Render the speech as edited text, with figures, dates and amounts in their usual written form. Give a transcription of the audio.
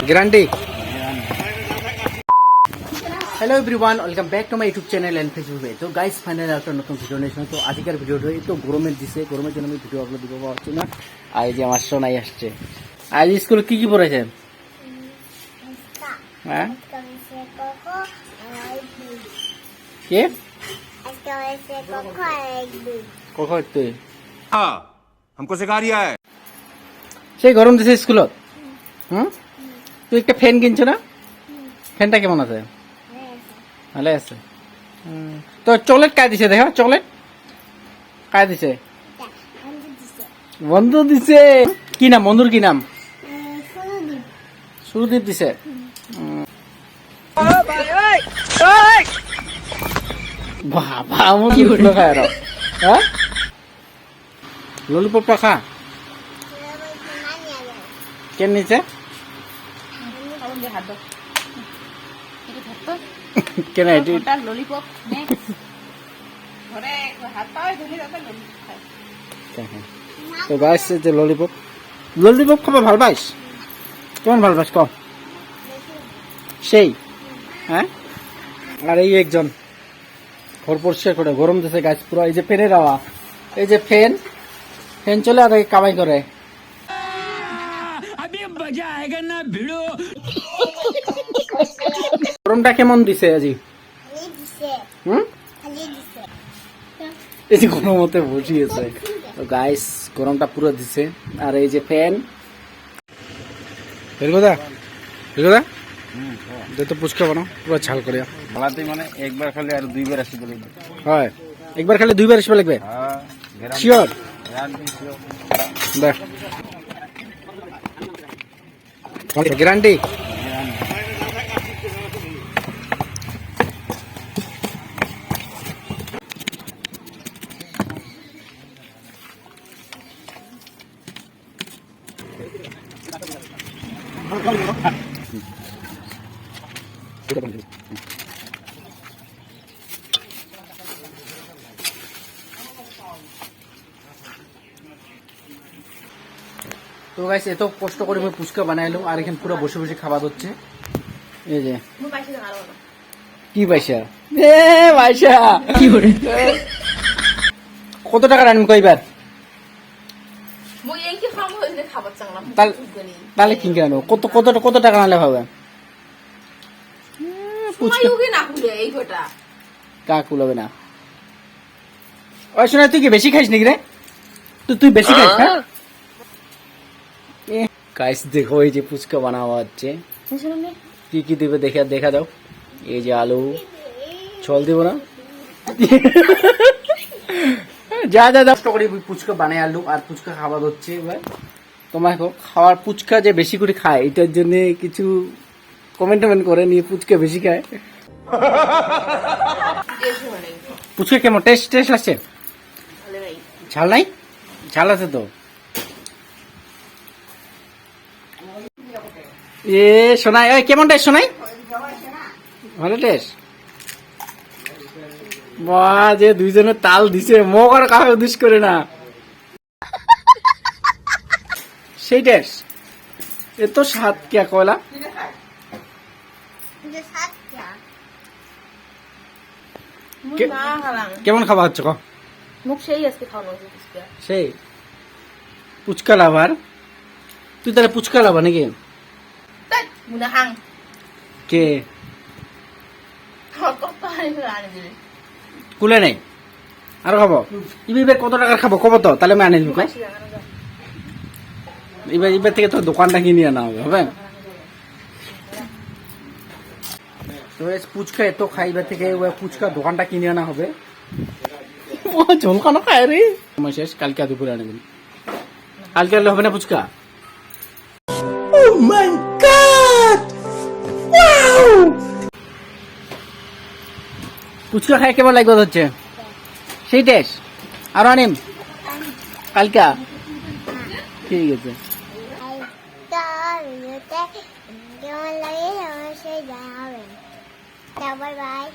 Guarantee. Hello everyone, welcome back to my YouTube channel and ফেসবুকে। তো guys finally একটা নতুন ভিডিও নিয়েছিলাম। তো আজকের ভিডিওটা তো গরমের দিছে, গরমের জন্য আমি ভিডিও আপলোড দিতে পারছি না। আর এই যে আমার সোনাই আসছে। আজ স্কুলে কি কি পড়েছেন? হ্যাঁ কে কখন তুই हमको सिखा रिया है। সেই গরম দিছে স্কুলত। তুই একটা ফ্যান কিনছো না? ফ্যানটা কেমন আছে? ভালো আছে। তো চকলেট কায় দিছে? দেখা চকলেট কায় দিছে? বন্ধু দিছে। কি নাম বন্ধুর? কি নাম? সুরদীপ দিছে। বাবা আমার কি হলো খায় আর? হ্যাঁ ললিপপ খা। কেন নিচে? কেন এটি তো গাইস যে ললিপপ ললিপপ খাবার ভাল পাইস? কেমন ভাল পাইস কম? সেই হ্যাঁ। আর এই একজন ঘর পরিষ্কার করে, গরম দিছে গাছ পুরো। এই যে ফ্যানের হাওয়া, এই যে ফ্যান ফ্যান চলে আর কামাই করে। গরমটা কেমন দিছে আজি? এই যে গরম মতে বসিয়েছে। তো গাইস গরমটা পুরো দিছে। আর এই যে ফ্যান তো পুচকা বানাও পুরো ছাল করে ভালাতে মানে একবার খালি আর দুইবার আসি বলে। হয় একবার খালি দুইবার আসবে লাগবে? হ্যাঁ শিওর। দেখ গ্যারান্টি। তো গাইস এত কষ্ট করে আমি ফুচকা বানাইলাম আর এখানে পুরো বসে বসে খাওয়া হচ্ছে। এই যে কি পয়সা পয়সা কি করে কত টাকা রাখবেন কইবার? তাহলে কি কেন কত কত কত টাকা নালে হবে? কাকু লবে না। ওই শোনা তুই কি বেশি খাইস নাকি রে? তুই বেশি খাইস? হ্যাঁ গাইস দেখো এই যে ফুচকা বানানো হচ্ছে। কি কি দিবে দেখা দাও। এই যে আলু ছল দিব না যা যা কষ্ট করে ফুচকা বানাই আলু আর ফুচকা খাওয়া হচ্ছে। এবার তোমার খাওয়ার ফুচকা যে বেশি করে খায় এটার জন্য কিছু কমেন্ট করে নিয়ে ফুচকা বেশি খায়। ফুচকা কেমন টেস্ট লাগছে? ঝাল নাই? ঝাল আছে তো। এ শোনাই ওই কেমন টেস্ট শোনাই? ভালো টেস্ট। বা যে দুইজনের তাল দিছে মোক আর কাউকে উদ্দেশ্য করে না সেই টেস্ট। এত স্বাদ কে কয়লা? কেমন খাওয়া হচ্ছে ক? সেই পুচকা লাভার তুই তাহলে পুচকা লাভা নাকি? কে কুলে নাই আর খাবো? এবার কত টাকার খাবো কব তো তাহলে আমি আনি দিব। এবার থেকে তো দোকানটা কিনে আনা হবে। ফুচকা এত খাইবার থেকে ফুচকা দোকানটা কিনে আনা হবে। ঝোলখানো খায় রে শেষ। কালকে দুপুরে আনবেন। কালকে আনলে হবে না ফুচকা? ফুচকা খাই কেমন লাগবে হচ্ছে? সেই টেস্ট আরো আনিম কালকা। ঠিক আছে। কেমন লাগে অবশ্যই জানাবেন। Bye bye.